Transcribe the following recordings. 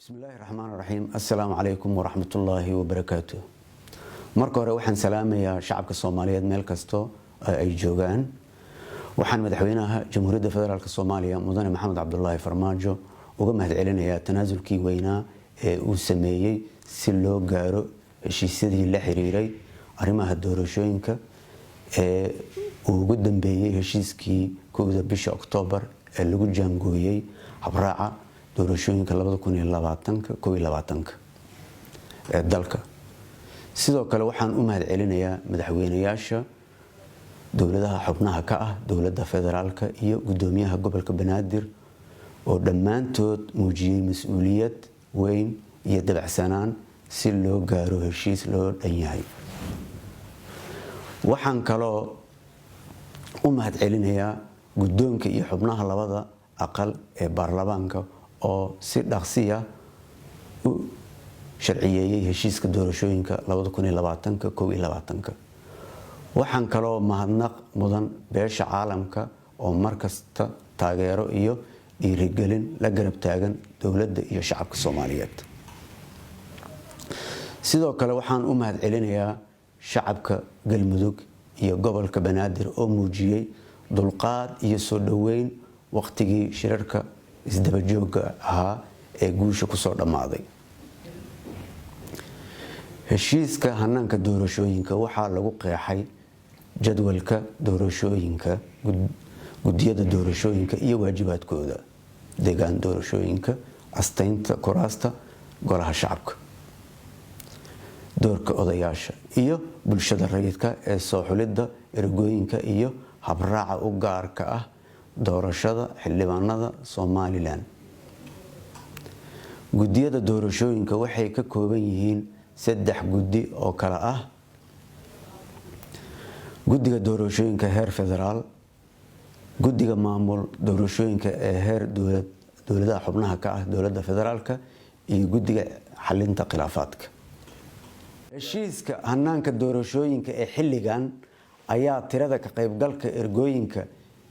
بسم الله الرحمن الرحيم السلام عليكم ورحمة الله وبركاته. marka hore waxaan salaamayaa shacabka Soomaaliyeed meel kasto ay joogaan. waxaan madaxweynaha Jamhuuriyadda Federaalka Soomaaliya Mudane Maxamed Cabdullaahi Farmaajo uga mahadcelinayaa tanaasulkii weynaa ee uu sameeyay si loo gaaro heshiisyadii la xiriiray arrimaha doorashooyinka ee ugu dambeeyay heshiiskii 1 bisha Oktoobar ee lagu jaangooyay habraaca doorashooyinka 2020 ee dalka. sidoo kale waxaan u mahadcelinayaa madaxweynayaasha dowladaha xubnaha ka ah dowladda federaalka iyo gudoomiyaha gobolka Banaadir oo dhammaantood muujiyay mas'uuliyad weyn iyo dabacsanaan si loo gaaro heshiis loo dhan yahay. waxaan kaloo u mahadcelinayaa gudoonka iyo xubnaha labada aqal ee baarlamaanka oo si dhaqsiya u sharciyeeyay heshiiska doorashooyinka 2020. waxaan kaloo mahadnaq mudan beesha caalamka oo markasta taageero iyo dhiirigelin la garab taagan dowladda iyo shacabka Soomaaliyeed. sidoo kale waxaan u mahadcelinayaa shacabka Galmudug iyo gobolka Banaadir oo muujiyay dulqaad iyo soo dhaweyn waqtigii shirarka isdaba joogga ahaa ee guusha ku soo dhamaaday. heshiiska hanaanka doorashooyinka waxaa lagu qeexay jadwalka doorashooyinka, gudiyada doorashooyinka iyo waajibaadkooda, deegaan doorashooyinka, astaynta kuraasta golaha shacabka, doorka odayaasha iyo bulshada rayidka ee soo xulidda ergooyinka iyo habraaca u gaarka ah doorashada xildhibaanada Somaliland. gudiyada doorashooyinka waxay ka kooban yihiin 3 gudi oo kala ah gudiga doorashooyinka heer federaal, gudiga maamul doorashooyinka ee heer dowladaha xubnaha ka ah dowladda federaalka iyo gudiga xalinta khilaafaadka. heshiiska hanaanka doorashooyinka ee xilligan ayaa tirada ka qaybgalka ergooyinka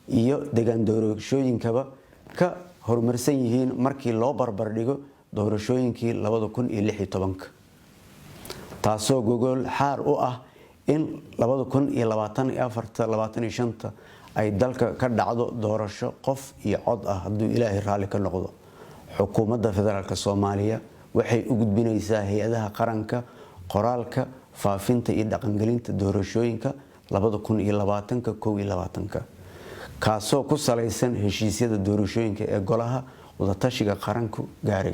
iyo deegaan doorashooyinkaba ka horumarsan yihiin markii loo barbar dhigo doorashooyinkii 2016. taasoo gogol xaar u ah in 2024-25 ay dalka ka dhacdo doorasho qof iyo cod ah hadduu Ilaahay raali ka noqdo. xukuumadda federaalka Soomaaliya waxay u gudbinaysaa hay'adaha qaranka qoraalka faafinta iyo dhaqangelinta doorashooyinka 2020-2021 kaasoo ku salaysan heshiisyada doorashooyinka ee golaha wadatashiga qaranku gaaray.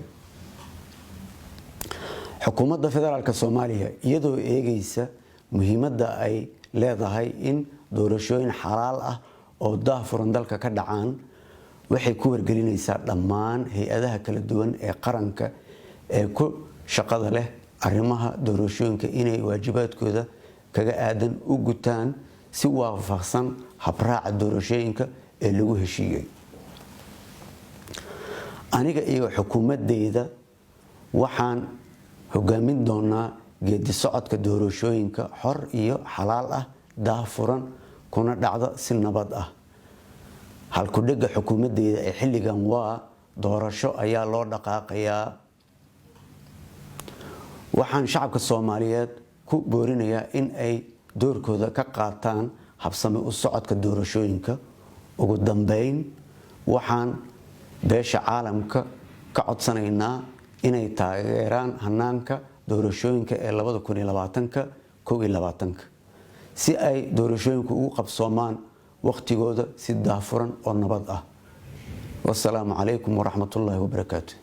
xukuumadda federaalka Soomaaliya iyadoo eegaysa muhiimadda ay leedahay in doorashooyin xalaal ah oo daahfuran dalka ka dhacaan, waxay ku wargelinaysaa dhammaan hay'adaha kala duwan ee qaranka ee ku shaqada leh arrimaha doorashooyinka inay waajibaadkooda kaga aadan u gutaan si waafaqsan habraaca doorashooyinka ee lagu heshiiyay. aniga iyo xukuumadeyda waxaan hogaamin doonaa geedi socodka doorashooyinka xor iyo xalaal ah, daahfuran kuna dhacda si nabad ah. halku dhiga xukuumadeyda ee xilligan waa doorasho ayaa loo dhaqaaqayaa. waxaan shacabka Soomaaliyeed ku boorinayaa in ay doorkooda ka qaataan habsami u socodka doorashooyinka. ugu dambeyn waxaan beesha caalamka ka codsanaynaa inay taageeraan hanaanka doorashooyinka ee 2020-2021 si ay doorashooyinku ugu qabsoomaan waqtigooda si daahfuran oo nabad ah. wassalaamu calaykum waraxmatullaahi wabarakaatuh.